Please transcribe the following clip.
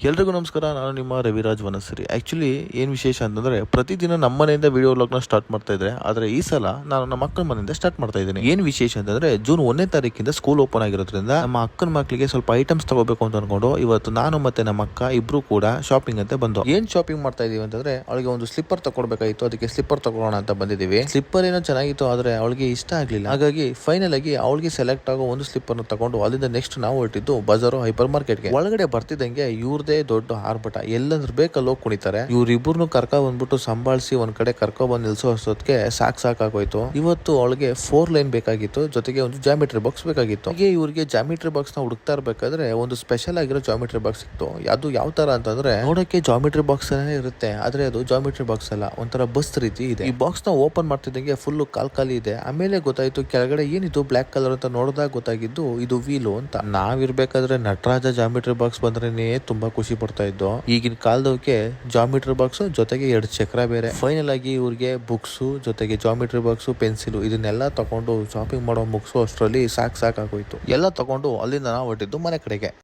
ಎಲ್ರಿಗೂ ನಮಸ್ಕಾರ. ನಾನು ನಿಮ್ಮ ರವಿರಾಜ್ ವನಸರಿ. ಆ್ಯಕ್ಚುಲಿ ಏನು ವಿಶೇಷ ಅಂತಂದರೆ, ಪ್ರತಿದಿನ ನಮ್ಮ ಮನೆಯಿಂದ ವಿಡಿಯೋ ವ್ಲಾಗ್ನ ಸ್ಟಾರ್ಟ್ ಮಾಡ್ತಾ ಇದ್ದೆ. ಆದರೆ ಈ ಸಲ ನಾನು ನಮ್ಮ ಅಕ್ಕನ ಮನೆಯಿಂದ ಸ್ಟಾರ್ಟ್ ಮಾಡ್ತಾ ಇದ್ದೀನಿ. ಏನು ವಿಶೇಷ ಅಂತಂದರೆ, ಜೂನ್ 1ನೇ ತಾರೀಕಿಂದ ಸ್ಕೂಲ್ ಓಪನ್ ಆಗಿರೋದ್ರಿಂದ ನಮ್ಮ ಅಕ್ಕನ ಮಕ್ಕಳಿಗೆ ಸ್ವಲ್ಪ ಐಟಮ್ಸ್ ತಗೋಬೇಕು ಅಂತ ಅನ್ಕೊಂಡು ಇವತ್ತು ನಾನು ಮತ್ತೆ ನಮ್ಮ ಅಕ್ಕ ಇಬ್ರು ಕೂಡ ಶಾಪಿಂಗ್ ಅಂತ ಬಂದು. ಏನು ಶಾಪಿಂಗ್ ಮಾಡ್ತಾ ಇದೀವಿ ಅಂತಂದ್ರೆ, ಅವಳಿಗೆ ಒಂದು ಸ್ಲಿಪ್ಪರ್ ತಗೊಳ್ಬೇಕಾಗಿತ್ತು. ಅದಕ್ಕೆ ಸ್ಲಿಪ್ಪರ್ ತಗೊಳ್ಳೋಣ ಅಂತ ಬಂದಿದ್ದೀವಿ. ಸ್ಲಿಪ್ಪರ್ ಏನೋ ಚೆನ್ನಾಗಿತ್ತು, ಆದರೆ ಅವಳಿಗೆ ಇಷ್ಟ ಆಗಲಿಲ್ಲ. ಹಾಗಾಗಿ ಫೈನಲ್ ಆಗಿ ಅವಳಿಗೆ ಸೆಲೆಕ್ಟ್ ಆಗೋ ಒಂದು ಸ್ಲಿಪ್ಪರ್ನ ತಗೊಂಡು ಅಲ್ಲಿಂದ ನೆಕ್ಸ್ಟ್ ನಾವು ಹೊರಟಿದ್ದು ಬಜಾರು ಹೈಪರ್ ಮಾರ್ಕೆಟ್ಗೆ. ಒಳಗಡೆ ಬರ್ತಿದ್ದಂಗೆ ಇವ್ರದೇ ದೊಡ್ಡ ಆರ್ಭಟ, ಎಲ್ಲಂದ್ರೆ ಬೇಕಲ್ಲಿ ಹೋಗಿ ಕುಣಿತಾರೆ. ಇವ್ರಿಬ್ರು ಕರ್ಕ ಬಂದ್ಬಿಟ್ಟು ಸಂಭಾಳಿಸಿ ಒಂದ್ ಕಡೆ ಕರ್ಕೊ ಬಂದ್ ನಿಲ್ಸೋ ಅಷ್ಟೊತ್ತಿಗೆ ಸಾಕಾಗೋಯ್ತು. ಇವತ್ತು ಅವಳಿಗೆ 4 ಲೈನ್ ಬೇಕಾಗಿತ್ತು, ಜೊತೆಗೆ ಒಂದು ಜಾಮಿಟ್ರಿ ಬಾಕ್ಸ್ ಬೇಕಾಗಿತ್ತು. ಹೀಗೆ ಇವ್ರಿಗೆ ಜಾಮಿಟ್ರಿ ಬಾಕ್ಸ್ ನ ಹುಡುಕ್ತಾ ಇರ್ಬೇಕಾದ್ರೆ ಒಂದು ಸ್ಪೆಷಲ್ ಆಗಿರೋ ಜಾಮಿಟ್ರಿ ಬಾಕ್ಸ್ ಸಿಕ್ತು. ಅದು ಯಾವ ತರ ಅಂತಂದ್ರೆ, ನೋಡಕ್ಕೆ ಜಾಮಿಟ್ರಿ ಬಾಕ್ಸ್ ಇರುತ್ತೆ, ಆದ್ರೆ ಅದು ಜಾಮಿಟ್ರಿ ಬಾಕ್ಸ್ ಅಲ್ಲ, ಒಂಥರ ಬಸ್ ರೀತಿ ಇದೆ. ಈ ಬಾಕ್ಸ್ ನ ಓಪನ್ ಮಾಡ್ತಿದ್ದಂಗೆ ಫುಲ್ ಖಾಲಿ ಇದೆ. ಆಮೇಲೆ ಗೊತ್ತಾಯ್ತು ಕೆಳಗಡೆ ಏನಿದು ಬ್ಲಾಕ್ ಕಲರ್ ಅಂತ. ನೋಡಿದಾಗ ಗೊತ್ತಾಗಿದ್ದು ಇದು ವೀಲು ಅಂತ. ನಾವಿರ್ಬೇಕಾದ್ರೆ ನಟರಾಜ ಜಾಮಿಟ್ರಿ ಬಾಕ್ಸ್ ಬಂದ್ರೇನೆ ತುಂಬಾ ಖುಷಿ ಪಡ್ತಾ ಇದ್ದು. ಈಗಿನ ಕಾಲದವಕ್ಕೆ ಜಾಮಿಟ್ರಿ ಬಾಕ್ಸ್ ಜೊತೆಗೆ 2 ಚಕ್ರ ಬೇರೆ. ಫೈನಲ್ ಆಗಿ ಇವ್ರಿಗೆ ಬುಕ್ಸ್ ಜೊತೆಗೆ ಜಾಮಿಟ್ರಿ ಬಾಕ್ಸ್, ಪೆನ್ಸಿಲ್ ಇದನ್ನೆಲ್ಲ ತಗೊಂಡು ಶಾಪಿಂಗ್ ಮಾಡೋ ಮುಗಿಸೋ ಅಷ್ಟರಲ್ಲಿ ಸಾಕಾಗೋಯ್ತು. ಎಲ್ಲ ತಗೊಂಡು ಅಲ್ಲಿಂದ ನಾವು ಹೊರಟಿದ್ದು ಮನೆ ಕಡೆಗೆ.